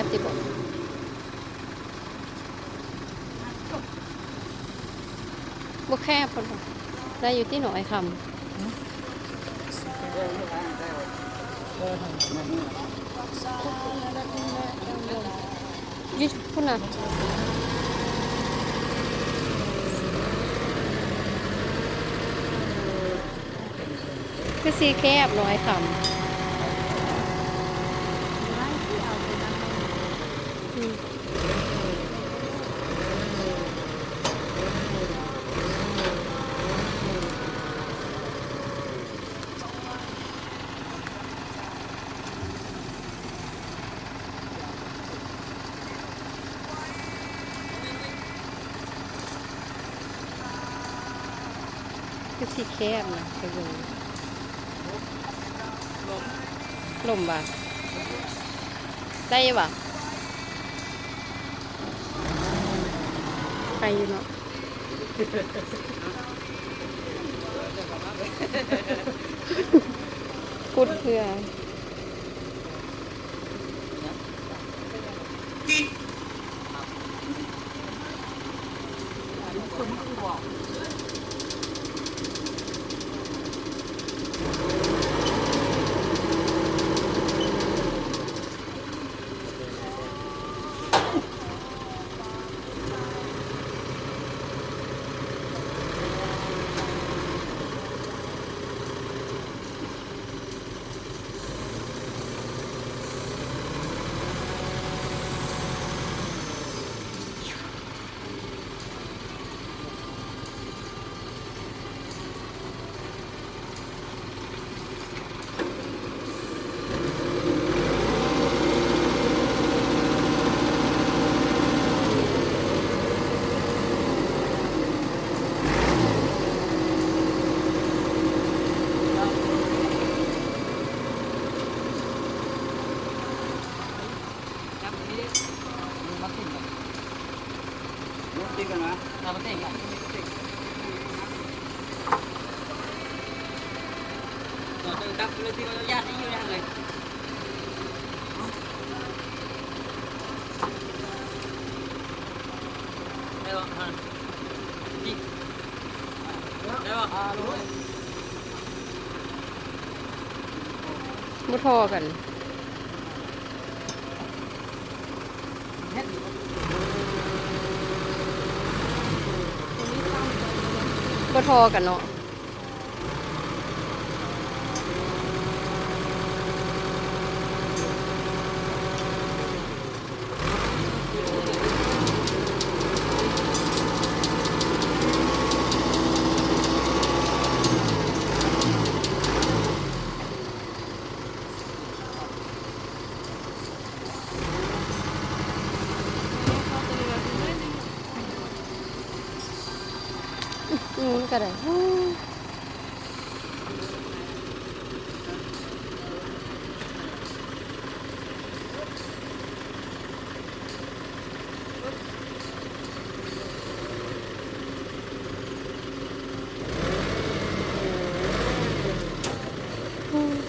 บที่บอกบ่แคบคนได้อยู่ที่หน่อยคำยี่คุณน่ะคือสีแคบน้อยคำคือสีแคบนะไปดูลมบ่ะได้บ่ะไปอยู่เนาะพูดเพื่อบ่ทอกันบ่ทอกันเนาะก็ได้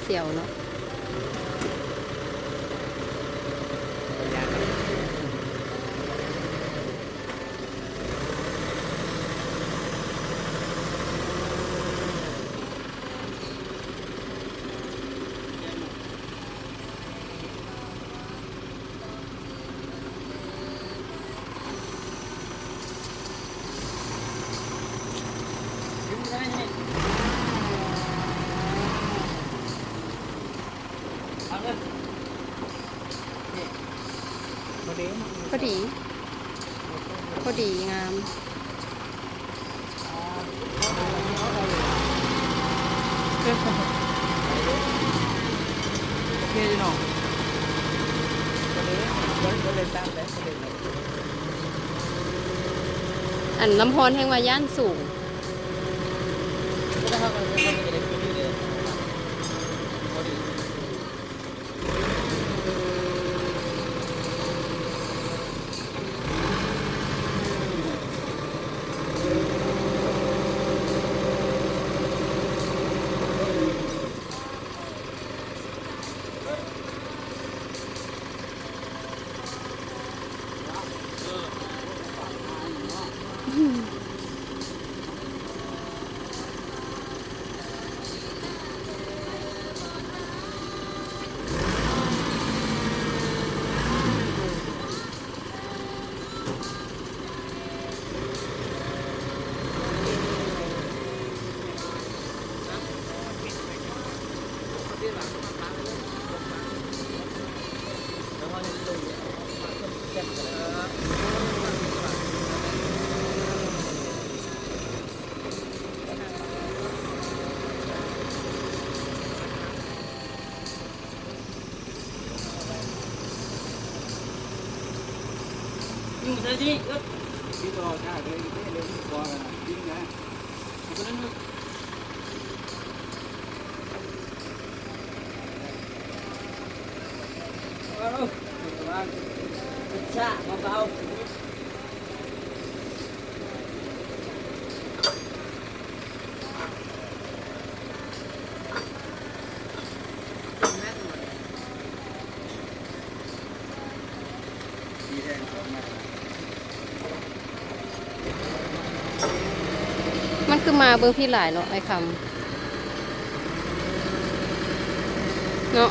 เสียวเนาะพอดีพอดีงามอันน้ำพรแห่งว่าย่านสูง ที่ต่อชาเลยเร็วกว่าจริงนะเพราะนั้นชาเบามันคือมาเบอร์พี่หลายเนาะไอ้คำเนาะ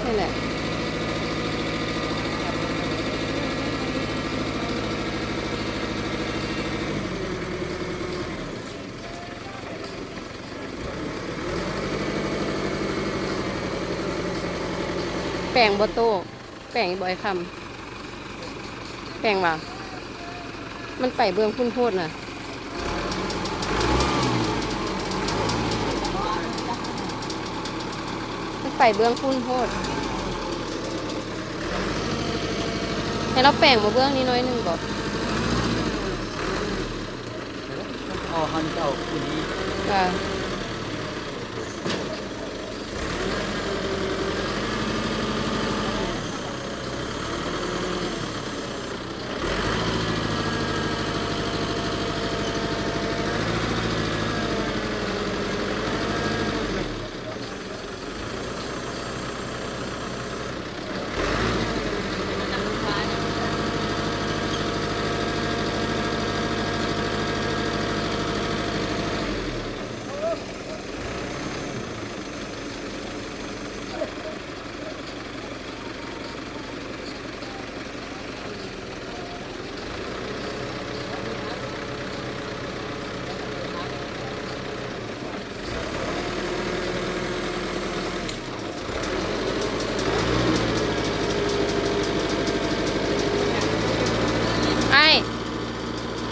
นี่แหละแป้งบ่โต้แป้งบ่อยคำแป้งว่ามันไปเบื้องพุ่นโพดน่ะมันไปเบื้องพุ่นโพดให้เราแป้งมาเบื้องนี้น้อยหนึงบ่อ๋อฮันเจ้าคุณนี้ ค่ะ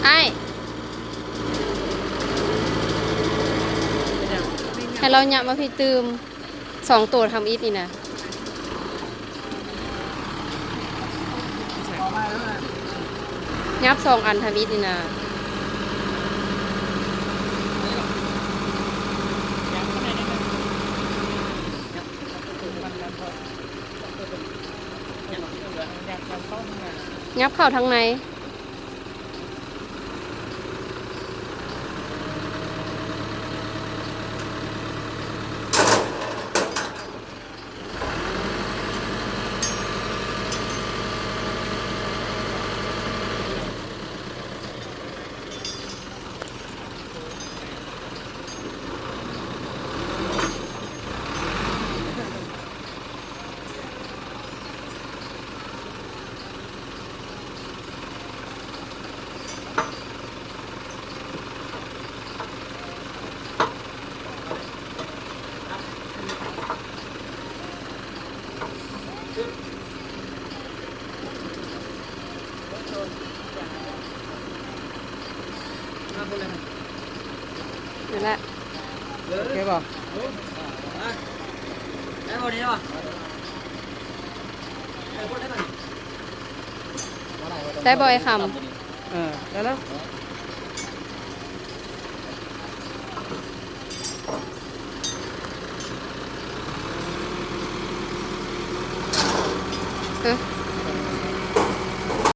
ไอ้ให้เราหยับมาพี่ตืม2 ตัวทำอีทนี่นะยับ2 อันทำอีทนี่นะยับเข้าทางในนั่นแหละ โอเคป่ะได้พอดีป่ะ ได้บ่อยคำ ได้แล้ว เออ